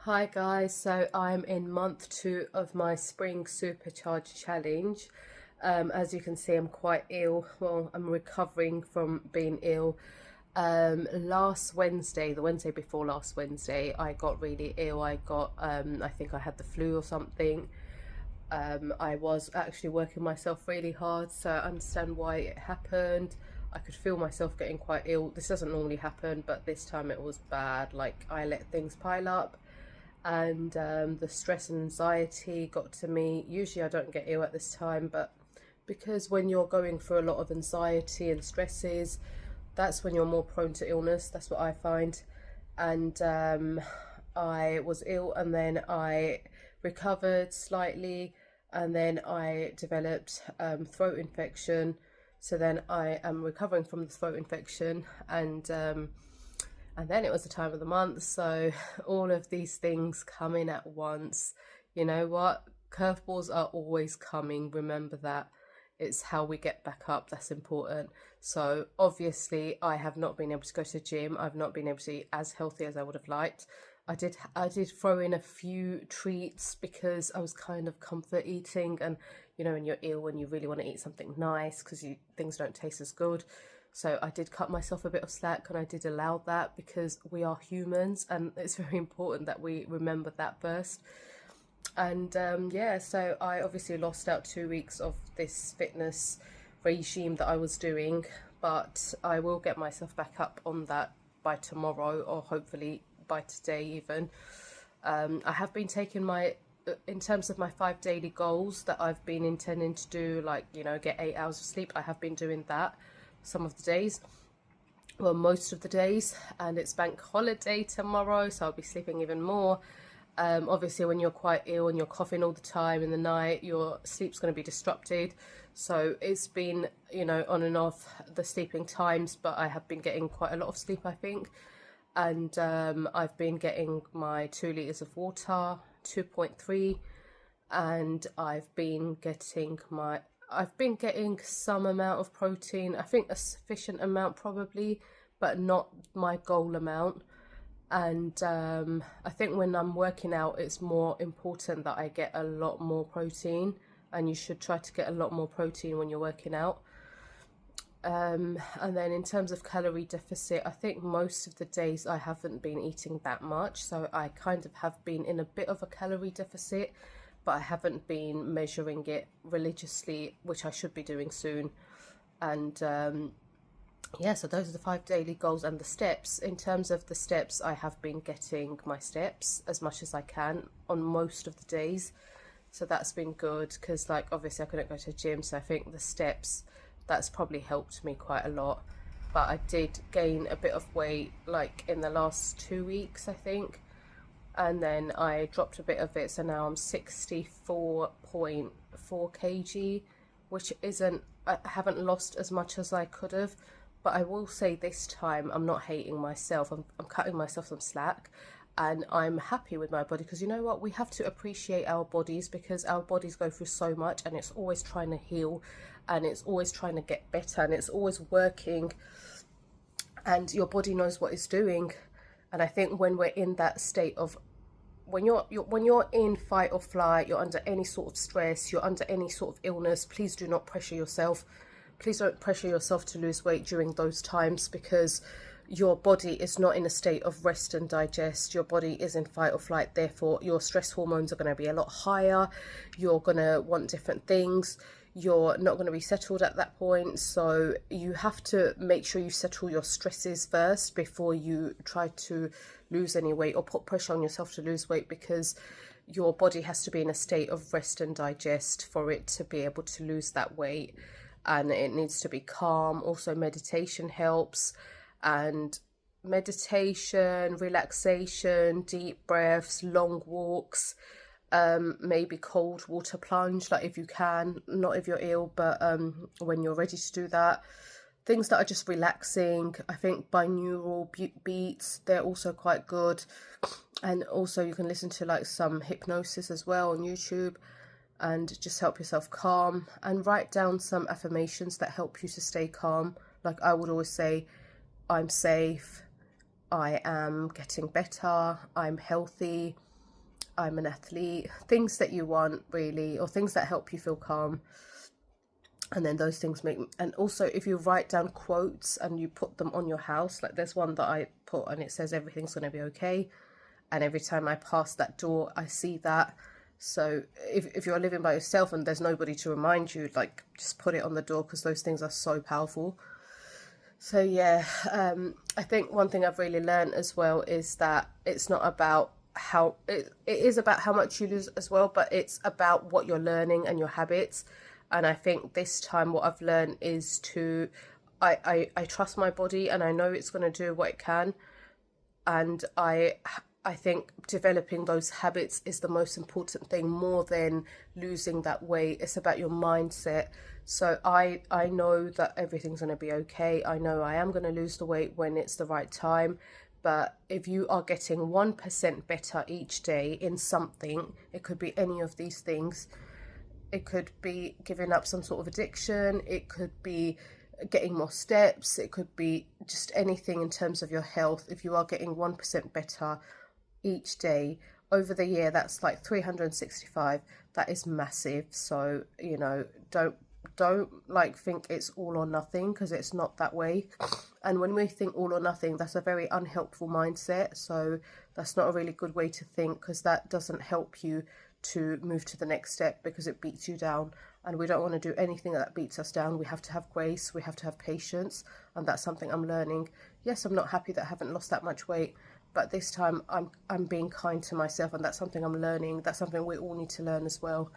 Hi guys, so I'm in month 2 of my spring Supercharge challenge. As you can see, I'm quite ill. Well, I'm recovering from being ill. Last Wednesday, the Wednesday before last Wednesday, I got really ill. I think I had the flu or something. I was actually working myself really hard, so I understand why it happened. I could feel myself getting quite ill. This doesn't normally happen, but this time it was bad. Like, I let things pile up, and the stress and anxiety got to me. Usually I don't get ill at this time, but because when you're going through a lot of anxiety and stresses, that's when you're more prone to illness. That's what I find. And I was ill, and then I recovered slightly, and then I developed throat infection. So then I am recovering from the throat infection, and then it was the time of the month, so all of these things come in at once. You know what? Curveballs are always coming. Remember that. It's how we get back up that's important. So obviously I have not been able to go to the gym. I've not been able to eat as healthy as I would have liked. I did throw in a few treats because I was kind of comfort eating, and you know when you're ill and you really want to eat something nice because things don't taste as good. So I did cut myself a bit of slack, and I did allow that because we are humans, and it's very important that we remember that first. And yeah, so I obviously lost out 2 weeks of this fitness regime that I was doing, but I will get myself back up on that by tomorrow, or hopefully by today even. I have been taking in terms of my 5 daily goals that I've been intending to do, like, you know, get 8 hours of sleep. I have been doing that some of the days, well, most of the days, and it's bank holiday tomorrow, so I'll be sleeping even more. Obviously when you're quite ill and you're coughing all the time in the night, your sleep's going to be disrupted. So it's been, you know, on and off the sleeping times, but I have been getting quite a lot of sleep, I think. And I've been getting my 2 liters of water, 2.3, and I've been getting some amount of protein. I think a sufficient amount probably, but not my goal amount. And I think when I'm working out, it's more important that I get a lot more protein, and you should try to get a lot more protein when you're working out. And then in terms of calorie deficit, I think most of the days I haven't been eating that much, so I kind of have been in a bit of a calorie deficit, but I haven't been measuring it religiously, which I should be doing soon. And yeah, so those are the 5 daily goals. And the steps, in terms of the steps, I have been getting my steps as much as I can on most of the days, so that's been good, because like obviously I couldn't go to the gym, so I think the steps, that's probably helped me quite a lot. But I did gain a bit of weight like in the last 2 weeks, I think, and then I dropped a bit of it, so now I'm 64.4 kg, which isn't, I haven't lost as much as I could have. But I will say this time I'm not hating myself. I'm cutting myself some slack, and I'm happy with my body, because you know what, we have to appreciate our bodies, because our bodies go through so much, and it's always trying to heal, and it's always trying to get better, and it's always working, and your body knows what it's doing. And I think when we're in that state of, when you're in fight or flight, you're under any sort of stress, you're under any sort of illness, please do not pressure yourself. Please don't pressure yourself to lose weight during those times, because your body is not in a state of rest and digest. Your body is in fight or flight, therefore your stress hormones are going to be a lot higher. You're going to want different things. You're not going to be settled at that point, so you have to make sure you settle your stresses first before you try to lose any weight or put pressure on yourself to lose weight, because your body has to be in a state of rest and digest for it to be able to lose that weight. And it needs to be calm. Also, meditation helps, and meditation, relaxation, deep breaths, long walks, maybe cold water plunge, like if you can, not if you're ill, but when you're ready to do that. Things that are just relaxing. I think binaural beats, they're also quite good. And also you can listen to like some hypnosis as well on YouTube, and just help yourself calm, and write down some affirmations that help you to stay calm. Like I would always say, I'm safe, I am getting better, I'm healthy, I'm an athlete, things that you want really, or things that help you feel calm. And then those things make, and also if you write down quotes and you put them on your house, like there's one that I put and it says everything's going to be okay. And every time I pass that door, I see that. So if you're living by yourself and there's nobody to remind you, like just put it on the door, because those things are so powerful. So yeah, I think one thing I've really learned as well is that it's not about how, it is about how much you lose as well, but it's about what you're learning and your habits. And I think this time what I've learned is to, I trust my body and I know it's going to do what it can. And I think developing those habits is the most important thing, more than losing that weight. It's about your mindset. So I know that everything's going to be okay. I know I am going to lose the weight when it's the right time. But if you are getting 1% better each day in something, it could be any of these things. It could be giving up some sort of addiction. It could be getting more steps. It could be just anything in terms of your health. If you are getting 1% better each day over the year, that's like 365. That is massive. So, you know, don't like think it's all or nothing, because it's not that way. And when we think all or nothing, that's a very unhelpful mindset. So that's not a really good way to think, because that doesn't help you to move to the next step, because it beats you down. And we don't want to do anything that beats us down. We have to have grace, we have to have patience, and that's something I'm learning. Yes, I'm not happy that I haven't lost that much weight, but this time I'm being kind to myself, and that's something I'm learning. That's something we all need to learn as well.